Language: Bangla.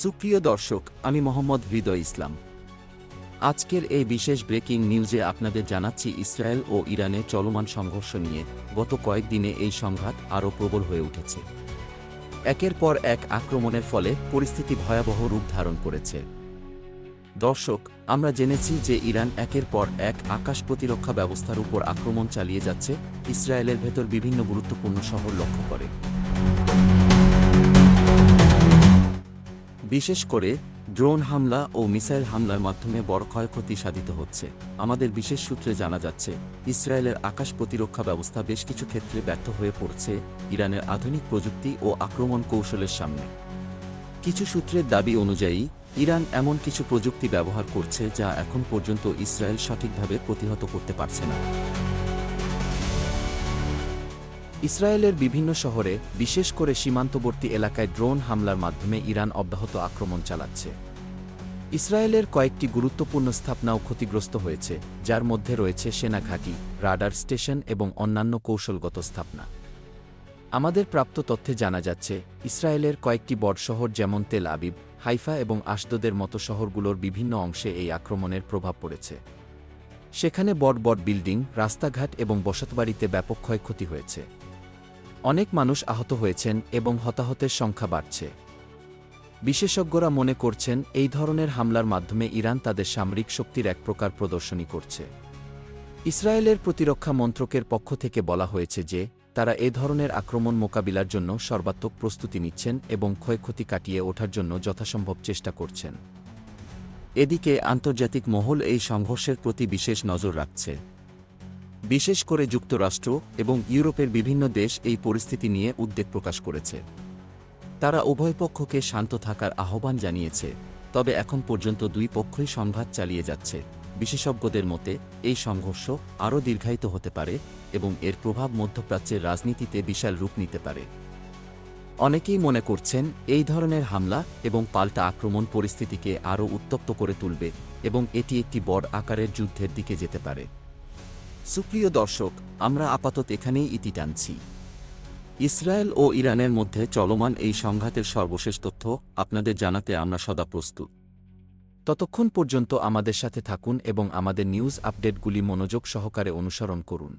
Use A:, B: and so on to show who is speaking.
A: সুপ্রিয় দর্শক, আমি মোহাম্মদ হৃদয় ইসলাম। আজকের এই বিশেষ ব্রেকিং নিউজে আপনাদের জানাচ্ছি ইসরায়েল ও ইরানে চলমান সংঘর্ষ নিয়ে গত কয়েকদিনে এই সংঘাত আরও প্রবল হয়ে উঠেছে। একের পর এক আক্রমণের ফলে পরিস্থিতি ভয়াবহ রূপ ধারণ করেছে। দর্শক, আমরা জেনেছি যে ইরান একের পর এক আকাশ প্রতিরক্ষা ব্যবস্থার উপর আক্রমণ চালিয়ে যাচ্ছে, ইসরায়েলের ভেতর বিভিন্ন গুরুত্বপূর্ণ শহর লক্ষ্য করে। বিশেষ করে ড্রোন হামলা ও মিসাইল হামলার মাধ্যমে বড় ক্ষয়ক্ষতি সাধিত হচ্ছে। আমাদের বিশেষ সূত্রে জানা যাচ্ছে, ইসরায়েলের আকাশ প্রতিরক্ষা ব্যবস্থা বেশ কিছু ক্ষেত্রে ব্যর্থ হয়ে পড়ছে ইরানের আধুনিক প্রযুক্তি ও আক্রমণ কৌশলের সামনে। কিছু সূত্রের দাবি অনুযায়ী ইরান এমন কিছু প্রযুক্তি ব্যবহার করছে যা এখন পর্যন্ত ইসরায়েল সঠিকভাবে প্রতিহত করতে পারছে না। ইসরায়েলের বিভিন্ন শহরে, বিশেষ করে সীমান্তবর্তী এলাকায় ড্রোন হামলার মাধ্যমে ইরান অব্যাহত আক্রমণ চালাচ্ছে। ইসরায়েলের কয়েকটি গুরুত্বপূর্ণ স্থাপনাও ক্ষতিগ্রস্ত হয়েছে, যার মধ্যে রয়েছে সেনা ঘাঁটি, রাডার স্টেশন এবং অন্যান্য কৌশলগত স্থাপনা। আমাদের প্রাপ্ত তথ্যে জানা যাচ্ছে, ইসরায়েলের কয়েকটি বড় শহর যেমন তেল আবিব, হাইফা এবং আশদোদের মতো শহরগুলোর বিভিন্ন অংশে এই আক্রমণের প্রভাব পড়েছে। সেখানে বড় বড় বিল্ডিং, রাস্তাঘাট এবং বসতবাড়িতে ব্যাপক ক্ষয়ক্ষতি হয়েছে। অনেক মানুষ আহত হয়েছেন এবং হতাহতের সংখ্যা বাড়ছে। বিশেষজ্ঞরা মনে করছেন, এই ধরনের হামলার মাধ্যমে ইরান তাদের সামরিক শক্তির এক প্রকার প্রদর্শনী করছে। ইসরায়েলের প্রতিরক্ষা মন্ত্রকের পক্ষ থেকে বলা হয়েছে যে, তারা এ ধরনের আক্রমণ মোকাবিলার জন্য সর্বাত্মক প্রস্তুতি নিচ্ছেন এবং ক্ষয়ক্ষতি কাটিয়ে ওঠার জন্য যথাসম্ভব চেষ্টা করছেন। এদিকে আন্তর্জাতিক মহল এই সংঘর্ষের প্রতি বিশেষ নজর রাখছে। বিশেষ করে যুক্তরাষ্ট্র এবং ইউরোপের বিভিন্ন দেশ এই পরিস্থিতি নিয়ে উদ্বেগ প্রকাশ করেছে। তারা উভয় পক্ষকে শান্ত থাকার আহ্বান জানিয়েছে, তবে এখন পর্যন্ত দুই পক্ষই সংঘাত চালিয়ে যাচ্ছে। বিশেষজ্ঞদের মতে, এই সংঘর্ষ আরও দীর্ঘায়িত হতে পারে এবং এর প্রভাব মধ্যপ্রাচ্যের রাজনীতিতে বিশাল রূপ নিতে পারে। অনেকেই মনে করছেন, এই ধরনের হামলা এবং পাল্টা আক্রমণ পরিস্থিতিকে আরও উত্তপ্ত করে তুলবে এবং এটি একটি বড় আকারের যুদ্ধের দিকে যেতে পারে। সুপ্রিয় দর্শক, আমরা আপাতত এখানেই ইতি টানছি। ইসরায়েল ও ইরানের মধ্যে চলমান এই সংঘাতের সর্বশেষ তথ্য আপনাদের জানাতে আমরা সদা প্রস্তুত। ততক্ষণ পর্যন্ত আমাদের সাথে থাকুন এবং আমাদের নিউজ আপডেটগুলি মনোযোগ সহকারে অনুসরণ করুন।